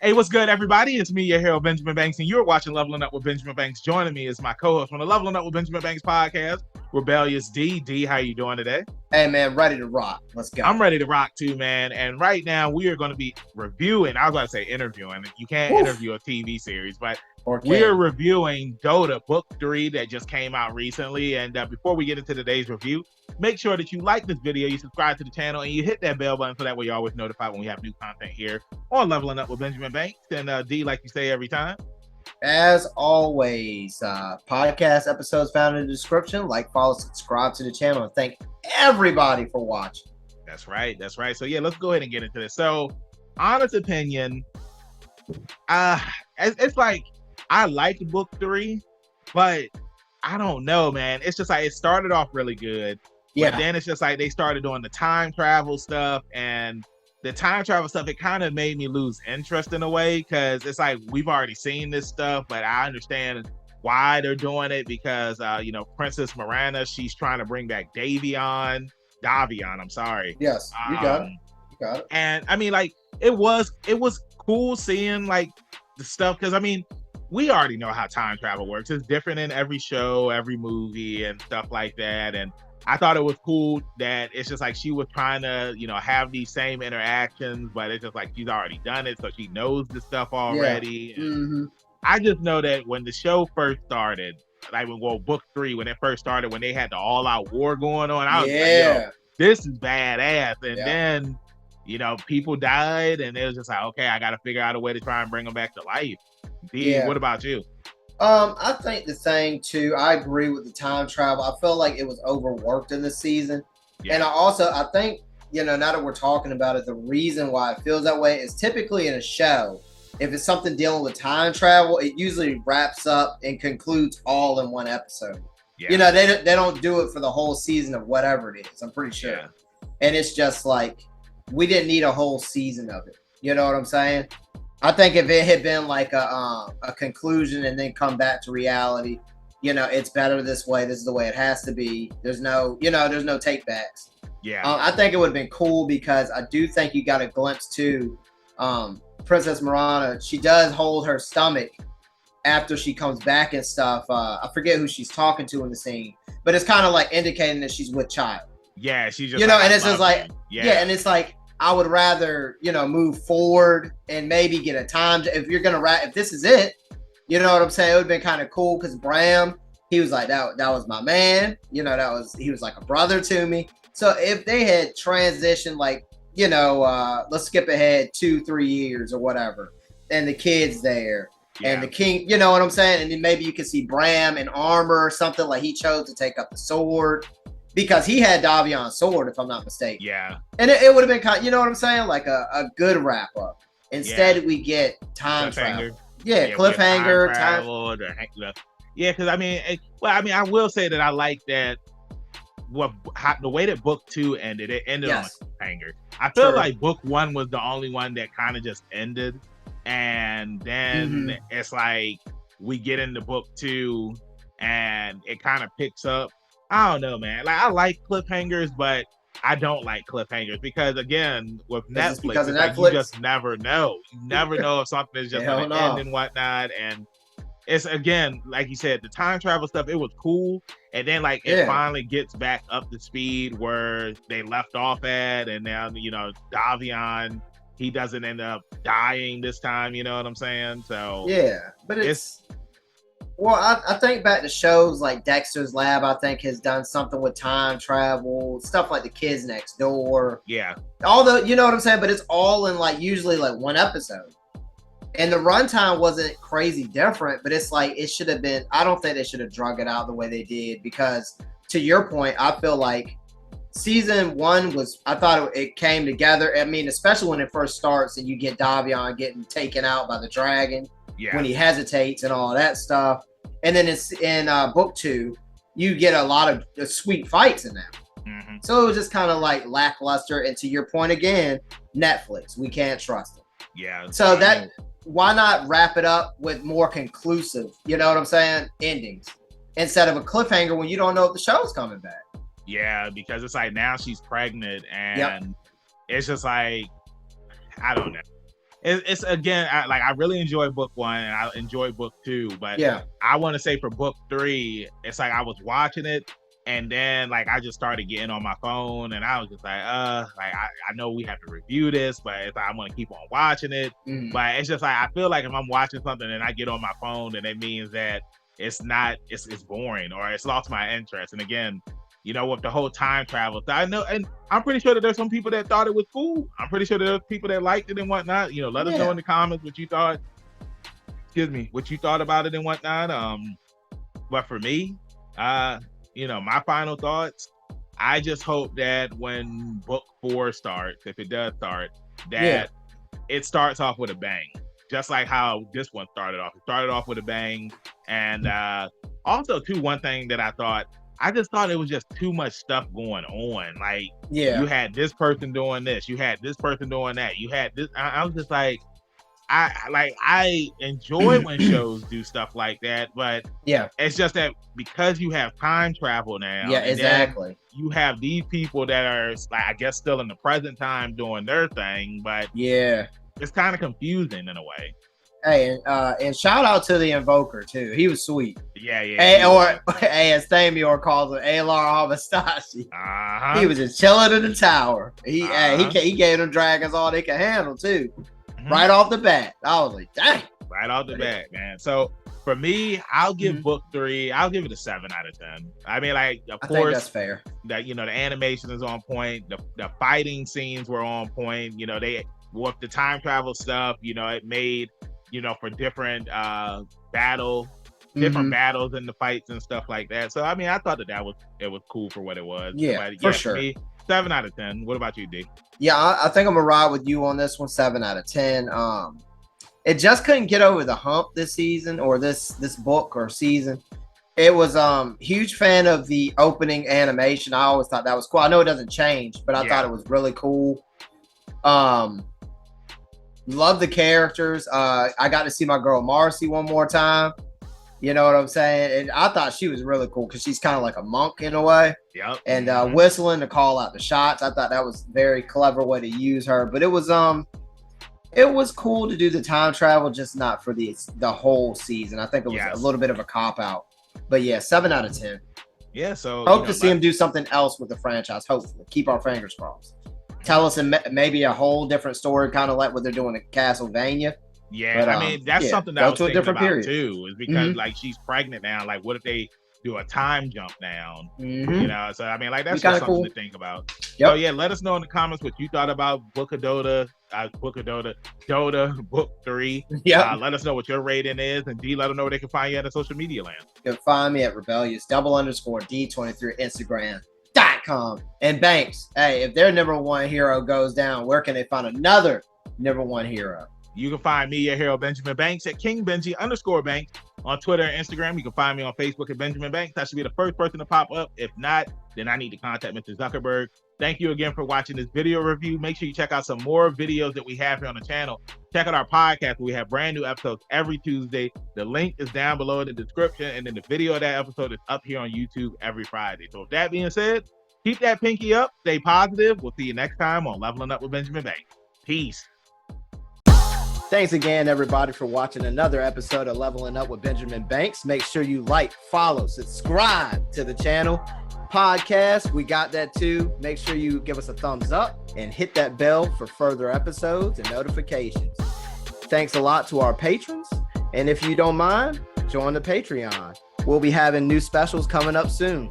Hey, what's good, everybody? It's me, your hero, Benjamin Banks, and you're watching Leveling Up with Benjamin Banks. Joining me is my co-host on the Leveling Up with Benjamin Banks podcast, Rebellious D. D, how you doing today? Hey, man, ready to rock. Let's go. I'm ready to rock too, man. And right now, we are going to be reviewing, I was about to say interviewing. You can't interview a TV series, but we're reviewing Dota Book 3 that just came out recently. And before we get into today's review, make sure that you like this video, you subscribe to the channel, and you hit that bell button so that way you're always notified when we have new content here on Leveling Up with Benjamin Banks. And D, like you say every time, as always, podcast episodes found in the description. Like, follow, subscribe to the channel, and thank everybody for watching. That's right. That's right. So yeah, let's go ahead and get into this. So, honest opinion, it's like I like Book 3, but I don't know, man. It's just like it started off really good. Yeah. But then it's just like they started doing the time travel stuff, and the time travel stuff, it kind of made me lose interest in a way, because it's like we've already seen this stuff, but I understand why they're doing it, because Princess Miranda, she's trying to bring back Davion, I'm sorry. Yes, you got it. You got it. And I mean, like, it was cool seeing like the stuff, because I mean, we already know how time travel works. It's different in every show, every movie, and stuff like that. And I thought it was cool that it's just like she was trying to, have these same interactions, but it's just like she's already done it, so she knows the stuff already. Yeah. Mm-hmm. I just know that when the show first started, like Book 3, when it first started, when they had the all-out war going on, I was like, yo, this is badass. And then, people died, and it was just like, okay, I got to figure out a way to try and bring them back to life. D, what about you? I think the thing too, I agree with the time travel. I feel like it was overworked in the season. Yeah. And I think, now that we're talking about it, the reason why it feels that way is typically in a show, if it's something dealing with time travel, it usually wraps up and concludes all in one episode. Yeah. They don't do it for the whole season of whatever it is, I'm pretty sure. Yeah. And it's just like, we didn't need a whole season of it. You know what I'm saying? I think if it had been like a conclusion and then come back to reality, it's better this way. This is the way it has to be. There's no, there's no take backs. Yeah. I think it would have been cool, because I do think you got a glimpse to Princess Miranda. She does hold her stomach after she comes back and stuff. I forget who she's talking to in the scene, but it's kind of like indicating that she's with child. Yeah, she's just and it's just like, and it's like, I would rather, move forward and maybe get a time. If you're going to if this is it, you know what I'm saying? It would have been kind of cool, because Bram, he was like, that was my man. He was like a brother to me. So if they had transitioned, like, let's skip ahead 2-3 years or whatever, and the kid's there and the king, you know what I'm saying? And then maybe you could see Bram in armor or something, like he chose to take up the sword. Because he had Davion's sword, if I'm not mistaken. Yeah. And it would have been kind of, you know what I'm saying? Like a good wrap up. Instead, we get time travel. Yeah, cliffhanger. Time travel. Yeah, because I mean, I will say that I like that the way that Book 2 ended. It ended on a cliffhanger. I feel like Book 1 was the only one that kind of just ended. And then it's like we get into Book 2 and it kind of picks up. I don't know, man. Like, I like cliffhangers, but I don't like cliffhangers, because, again, with Netflix, you just never know. You never know if something is just going to end and whatnot. And it's, again, like you said, the time travel stuff, it was cool. And then, like, it finally gets back up to speed where they left off at. And now, Davion, he doesn't end up dying this time. You know what I'm saying? So, yeah, but it's well, I think back to shows like Dexter's Lab, I think has done something with time travel, stuff like The Kids Next Door. Yeah. Although, you know what I'm saying? But it's all in like usually like one episode. And the runtime wasn't crazy different, but it's like it should have been, I don't think they should have drug it out the way they did, because to your point, I feel like season 1 was, I thought it came together. I mean, especially when it first starts and you get Davion getting taken out by the dragon when he hesitates and all that stuff. And then it's in Book 2, you get a lot of sweet fights in that. Mm-hmm. So it was just kind of like lackluster. And to your point again, Netflix, we can't trust them. Yeah. So why not wrap it up with more conclusive, you know what I'm saying, endings, instead of a cliffhanger when you don't know if the show's coming back. Yeah, because it's like now she's pregnant and it's just like, I don't know. it's again, I really enjoy book 1 and I enjoy book 2, but I want to say for book 3, it's like I was watching it and then like I just started getting on my phone and I was just like I know we have to review this, but it's like I'm gonna keep on watching it. But it's just like I feel like if I'm watching something and I get on my phone, then it means that it's boring or it's lost my interest. And again, you know, with the whole time travel, I know, and I'm pretty sure that there's some people that thought it was cool. I'm pretty sure there's people that liked it and whatnot. You know, let us know in the comments what you thought. What you thought about it and whatnot. But for me, you know, my final thoughts. I just hope that when book 4 starts, if it does start, that it starts off with a bang, just like how this one started off. It started off with a bang, and also too, one thing that I just thought it was just too much stuff going on. Like, you had this person doing this, you had this person doing that, you had this. I was just like, I enjoy when shows do stuff like that, but it's just that because you have time travel now, exactly. You have these people that are, like, I guess, still in the present time doing their thing, but it's kind of confusing in a way. Hey, and shout out to the Invoker too. He was sweet. As Thamior calls him, Alar Hamastashi. He was just chilling in the tower. He gave them dragons all they could handle too. Right off the bat. I was like, dang. Right off the bat, man. So for me, I'll give book 3. I'll give it a 7 out of 10. I mean, like, of course, think that's fair. That, you know, the animation is on point. The fighting scenes were on point. You know, they with the time travel stuff. You know, it made, you know, for different battles in the fights and stuff like that. So I mean, I thought that was cool for what it was. For sure. Me, 7 out of 10. What about you, D? Yeah, I think I'm gonna ride with you on this one. 7 out of 10. It just couldn't get over the hump this season, or this book or season. It was huge fan of the opening animation. I always thought that was cool. I know it doesn't change, but I thought it was really cool. Love the characters. I got to see my girl Marcy one more time. You know what I'm saying? And I thought she was really cool because she's kind of like a monk in a way. Yep. And whistling to call out the shots. I thought that was a very clever way to use her. But it was cool to do the time travel, just not for the whole season. I think it was a little bit of a cop out. But yeah, 7 out of 10. Yeah. So hope to see him do something else with the franchise. Hopefully, keep our fingers crossed. Tell us maybe a whole different story, kind of like what they're doing at Castlevania. Yeah, but, I mean, that's something that I was thinking about too, is because like she's pregnant now. Like, what if they do a time jump down? You know, so I mean, like, that's just something to think about. So yeah, let us know in the comments what you thought about Book of Dota, Dota Book 3. Let us know what your rating is, and D, let them know where they can find you at the social media land. You can find me at rebellious_D23 Instagram.com. And Banks, hey, if their number 1 hero goes down, where can they find another number 1 hero? You can find me, your hero, Benjamin Banks, at KingBenji_Banks on Twitter and Instagram. You can find me on Facebook at Benjamin Banks. I should be the first person to pop up. If not, then I need to contact Mr. Zuckerberg. Thank you again for watching this video review. Make sure you check out some more videos that we have here on the channel. Check out our podcast. We have brand new episodes every Tuesday. The link is down below in the description, and then the video of that episode is up here on YouTube every Friday. So with that being said, keep that pinky up. Stay positive. We'll see you next time on Leveling Up with Benjamin Banks. Peace. Thanks again, everybody, for watching another episode of Leveling Up with Benjamin Banks. Make sure you like, follow, subscribe to the channel. Podcast, we got that too. Make sure you give us a thumbs up and hit that bell for further episodes and notifications. Thanks a lot to our patrons. And if you don't mind, join the Patreon. We'll be having new specials coming up soon.